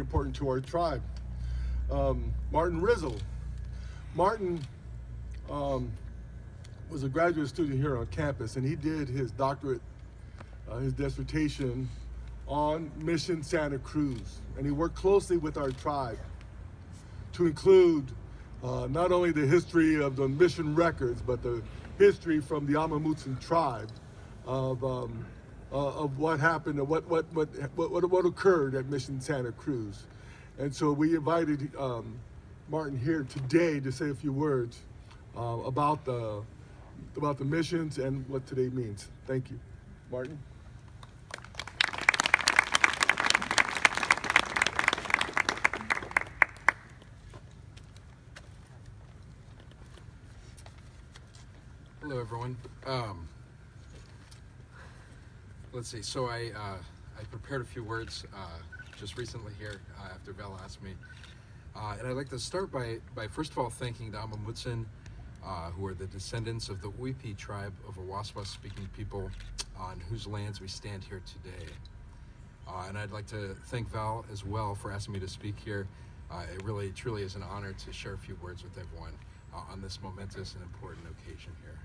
important to our tribe. Martin Rizzo. Martin was a graduate student here on campus, and he did his doctorate, his dissertation on Mission Santa Cruz. And he worked closely with our tribe to include not only the history of the mission records, but the history from the Amamutsan tribe of what happened, and what occurred at Mission Santa Cruz. And so we invited Martin here today to say a few words about the missions and what today means. Thank you. Martin. Hello, everyone. Let's see. So I prepared a few words just recently here after Val asked me, and I'd like to start by first of all thanking the Amamutsan, who are the descendants of the Uipi tribe of Awaswas-speaking people on whose lands we stand here today. And I'd like to thank Val as well for asking me to speak here. It really, truly is an honor to share a few words with everyone on this momentous and important occasion here.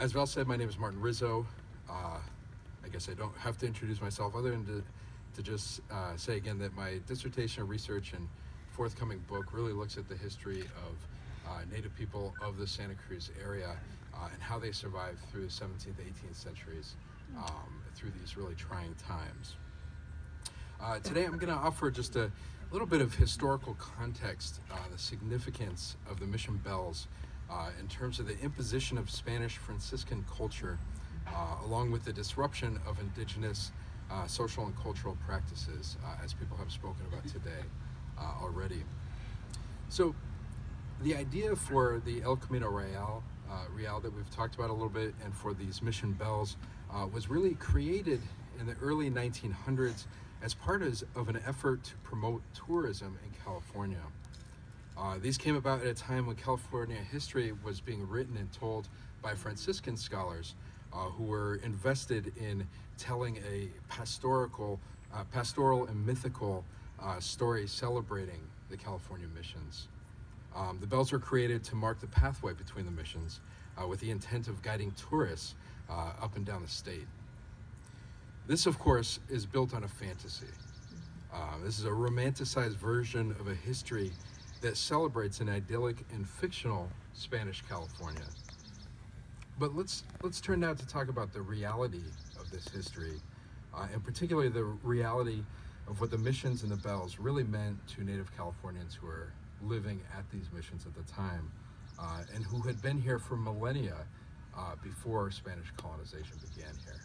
As Val said, my name is Martin Rizzo. I guess I don't have to introduce myself other than to just say again that my dissertation research and forthcoming book really looks at the history of Native people of the Santa Cruz area and how they survived through the 17th, 18th centuries through these really trying times. Today I'm going to offer just a little bit of historical context, the significance of the mission bells in terms of the imposition of Spanish Franciscan culture, along with the disruption of indigenous social and cultural practices, as people have spoken about today already. So the idea for the El Camino Real that we've talked about a little bit, and for these mission bells, was really created in the early 1900s as part of an effort to promote tourism in California. These came about at a time when California history was being written and told by Franciscan scholars who were invested in telling a pastoral and mythical story celebrating the California missions. The bells were created to mark the pathway between the missions with the intent of guiding tourists up and down the state. This, of course, is built on a fantasy. This is a romanticized version of a history that celebrates an idyllic and fictional Spanish California. But let's turn now to talk about the reality of this history, and particularly the reality of what the missions and the bells really meant to Native Californians who were living at these missions at the time, and who had been here for millennia before Spanish colonization began here.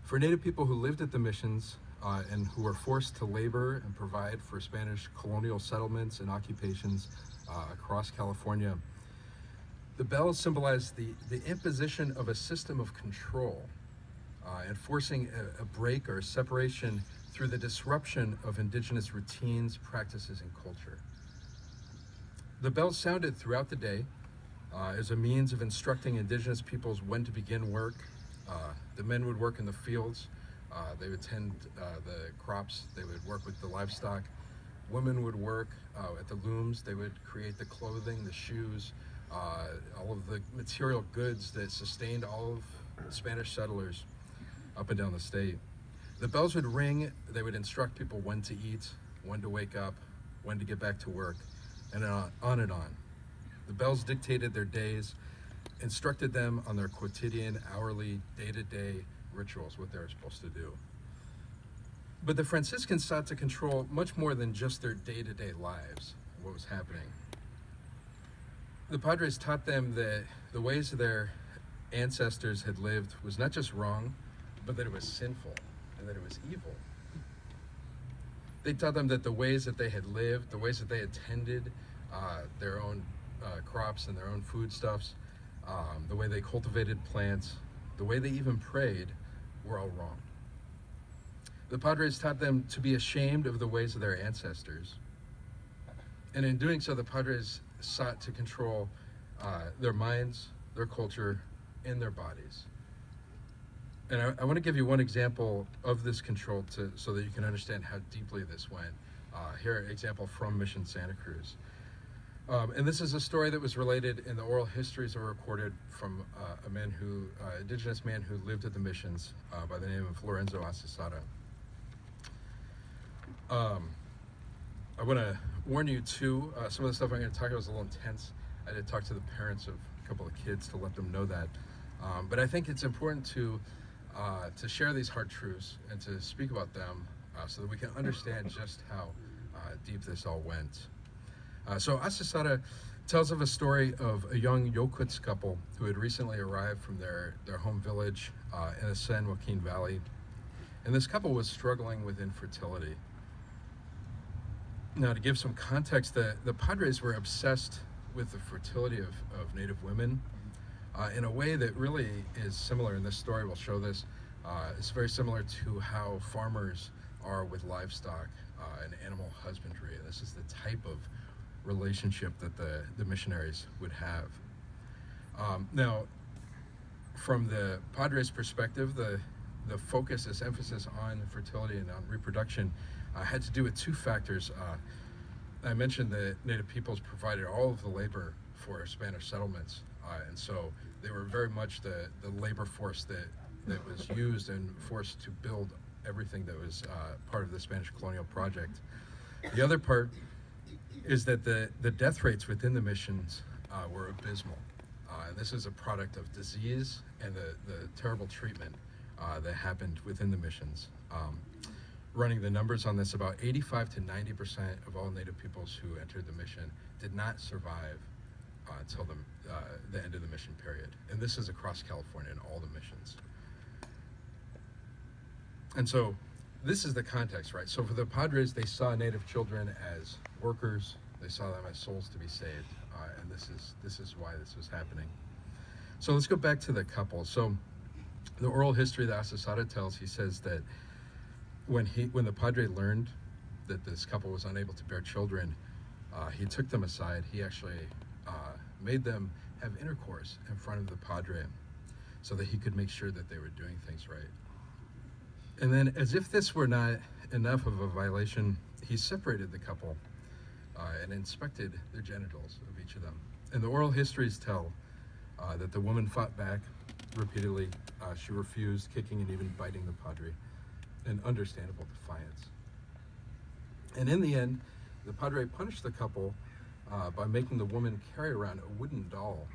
For Native people who lived at the missions and who were forced to labor and provide for Spanish colonial settlements and occupations across California, the bells symbolize the imposition of a system of control, enforcing a break or a separation through the disruption of indigenous routines, practices, and culture. The bells sounded throughout the day as a means of instructing indigenous peoples when to begin work. The men would work in the fields, they would tend the crops, they would work with the livestock. Women would work at the looms, they would create the clothing, the shoes, all of the material goods that sustained all of the Spanish settlers up and down the state. The bells would ring, they would instruct people when to eat, when to wake up, when to get back to work, and on and on. The bells dictated their days, instructed them on their quotidian, hourly, day-to-day rituals, what they were supposed to do. But the Franciscans sought to control much more than just their day-to-day lives, what was happening. The Padres taught them that the ways their ancestors had lived was not just wrong, but that it was sinful and that it was evil. They taught them that the ways that they had lived, the ways that they had tended their own crops and their own foodstuffs, the way they cultivated plants, the way they even prayed, were all wrong. The Padres taught them to be ashamed of the ways of their ancestors. And in doing so, the Padres sought to control their minds, their culture, and their bodies. And I want to give you one example of this control so that you can understand how deeply this went. Here, example from Mission Santa Cruz. And this is a story that was related in the oral histories that were recorded from a man indigenous man who lived at the missions by the name of Lorenzo Asesada. I want to warn you too, some of the stuff I'm going to talk about is a little intense. I did talk to the parents of a couple of kids to let them know that. But I think it's important to share these hard truths and to speak about them so that we can understand just how deep this all went. So Asesada tells of a story of a young Yokuts couple who had recently arrived from their home village in the San Joaquin Valley. And this couple was struggling with infertility. Now, to give some context, the Padres were obsessed with the fertility of Native women in a way that really is similar, and this story will show this. It's very similar to how farmers are with livestock and animal husbandry. And this is the type of relationship that the missionaries would have. Now, from the Padres' perspective, the focus, this emphasis on fertility and on reproduction had to do with two factors. I mentioned that Native peoples provided all of the labor for Spanish settlements, and so they were very much the labor force that was used and forced to build everything that was part of the Spanish colonial project. The other part is that the death rates within the missions were abysmal. And this is a product of disease and the terrible treatment that happened within the missions. Running the numbers on this, about 85 to 90% of all Native peoples who entered the mission did not survive until the end of the mission period. And this is across California in all the missions. And so this is the context, right? So for the Padres, they saw Native children as workers. They saw them as souls to be saved. And this is why this was happening. So let's go back to the couple. So the oral history that Asesada tells, he says that when the Padre learned that this couple was unable to bear children, he took them aside. He actually made them have intercourse in front of the Padre so that he could make sure that they were doing things right. And then, as if this were not enough of a violation, he separated the couple and inspected their genitals of each of them. And the oral histories tell that the woman fought back repeatedly. She refused, kicking and even biting the Padre in understandable defiance. And in the end, the Padre punished the couple by making the woman carry around a wooden doll